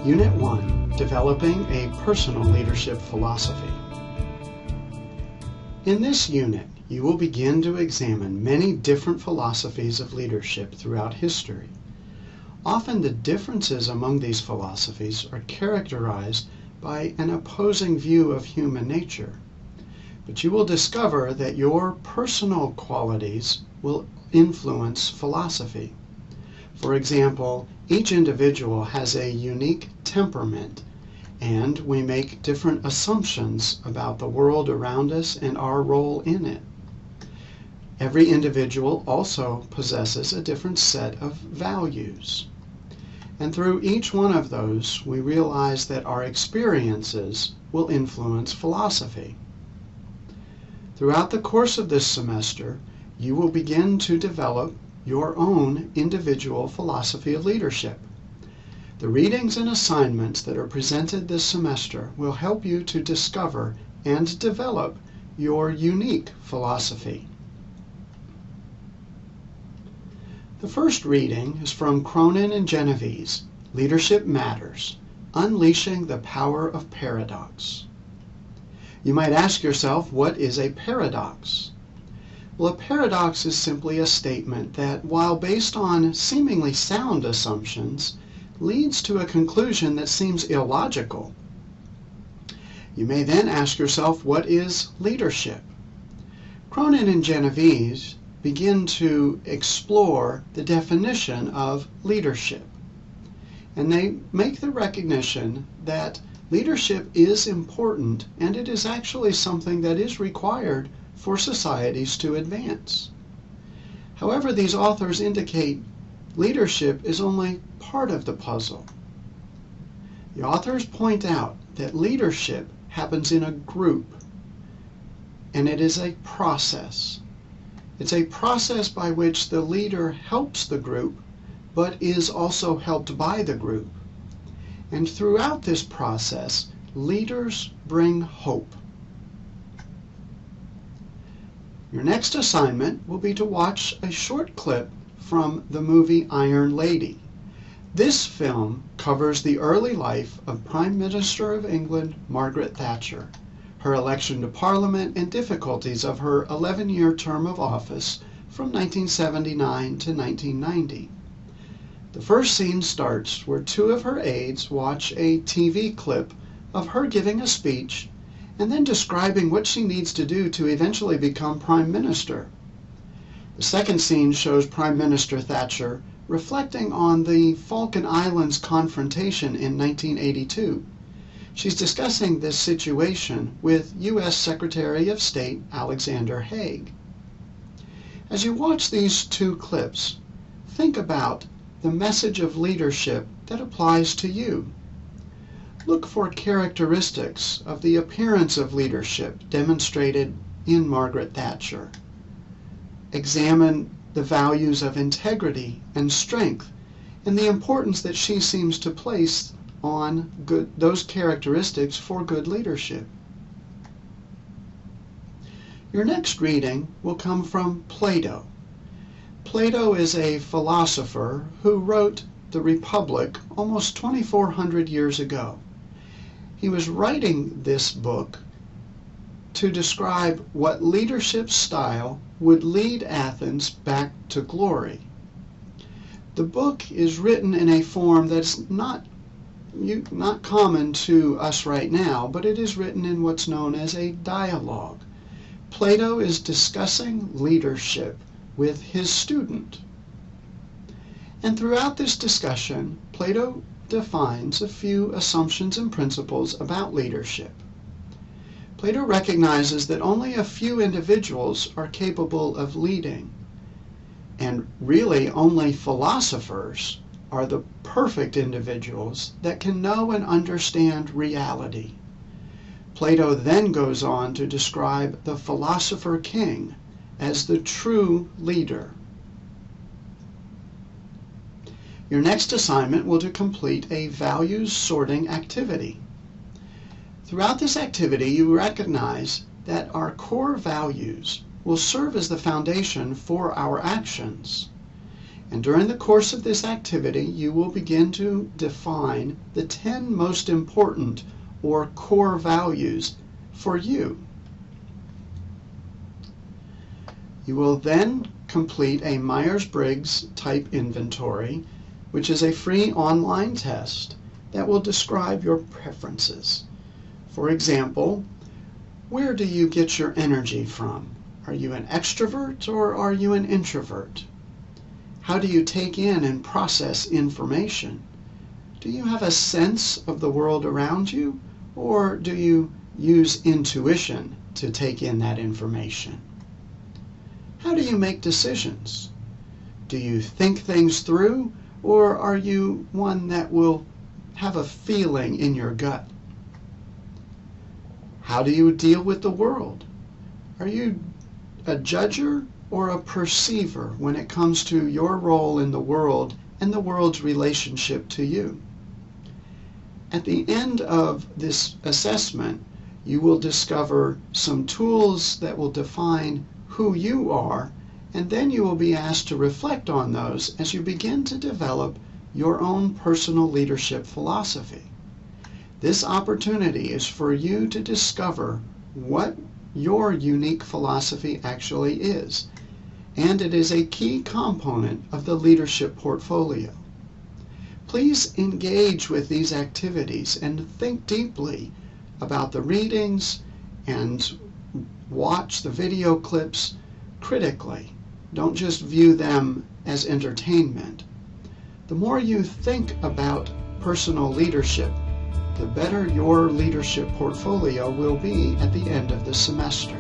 Unit 1, Developing a Personal Leadership Philosophy. In this unit, you will begin to examine many different philosophies of leadership throughout history. Often the differences among these philosophies are characterized by an opposing view of human nature. But you will discover that your personal qualities will influence philosophy. For example, each individual has a unique temperament, and we make different assumptions about the world around us and our role in it. Every individual also possesses a different set of values. And through each one of those, we realize that our experiences will influence philosophy. Throughout the course of this semester, you will begin to develop your own individual philosophy of leadership. The readings and assignments that are presented this semester will help you to discover and develop your unique philosophy. The first reading is from Cronin and Genovese, Leadership Matters, Unleashing the Power of Paradox. You might ask yourself, what is a paradox? Well, a paradox is simply a statement that, while based on seemingly sound assumptions, leads to a conclusion that seems illogical. You may then ask yourself, what is leadership? Cronin and Genovese begin to explore the definition of leadership. And they make the recognition that leadership is important, and it is actually something that is required for societies to advance. However, these authors indicate leadership is only part of the puzzle. The authors point out that leadership happens in a group, and it is a process. It's a process by which the leader helps the group, but is also helped by the group. And throughout this process, leaders bring hope. Your next assignment will be to watch a short clip from the movie Iron Lady. This film covers the early life of Prime Minister of England, Margaret Thatcher, her election to Parliament, and difficulties of her 11-year term of office from 1979 to 1990. The first scene starts where two of her aides watch a TV clip of her giving a speech and then describing what she needs to do to eventually become Prime Minister. The second scene shows Prime Minister Thatcher reflecting on the Falkland Islands confrontation in 1982. She's discussing this situation with U.S. Secretary of State Alexander Haig. As you watch these two clips, think about the message of leadership that applies to you. Look for characteristics of the appearance of leadership demonstrated in Margaret Thatcher. Examine the values of integrity and strength and the importance that she seems to place on those characteristics for good leadership. Your next reading will come from Plato. Plato is a philosopher who wrote The Republic almost 2,400 years ago. He was writing this book to describe what leadership style would lead Athens back to glory. The book is written in a form that's not common to us right now, but it is written in what's known as a dialogue. Plato is discussing leadership with his student. And throughout this discussion, Plato defines a few assumptions and principles about leadership. Plato recognizes that only a few individuals are capable of leading, and really only philosophers are the perfect individuals that can know and understand reality. Plato then goes on to describe the philosopher king as the true leader. Your next assignment will to complete a values sorting activity. Throughout this activity, you recognize that our core values will serve as the foundation for our actions. And during the course of this activity, you will begin to define the 10 most important or core values for you. You will then complete a Myers-Briggs type inventory, which is a free online test that will describe your preferences. For example, where do you get your energy from? Are you an extrovert or are you an introvert? How do you take in and process information? Do you have a sense of the world around you, or do you use intuition to take in that information? How do you make decisions? Do you think things through, or are you one that will have a feeling in your gut? How do you deal with the world? Are you a judger or a perceiver when it comes to your role in the world and the world's relationship to you? At the end of this assessment, you will discover some tools that will define who you are, and then you will be asked to reflect on those as you begin to develop your own personal leadership philosophy. This opportunity is for you to discover what your unique philosophy actually is, and it is a key component of the leadership portfolio. Please engage with these activities and think deeply about the readings and watch the video clips critically. Don't just view them as entertainment. The more you think about personal leadership, the better your leadership portfolio will be at the end of the semester.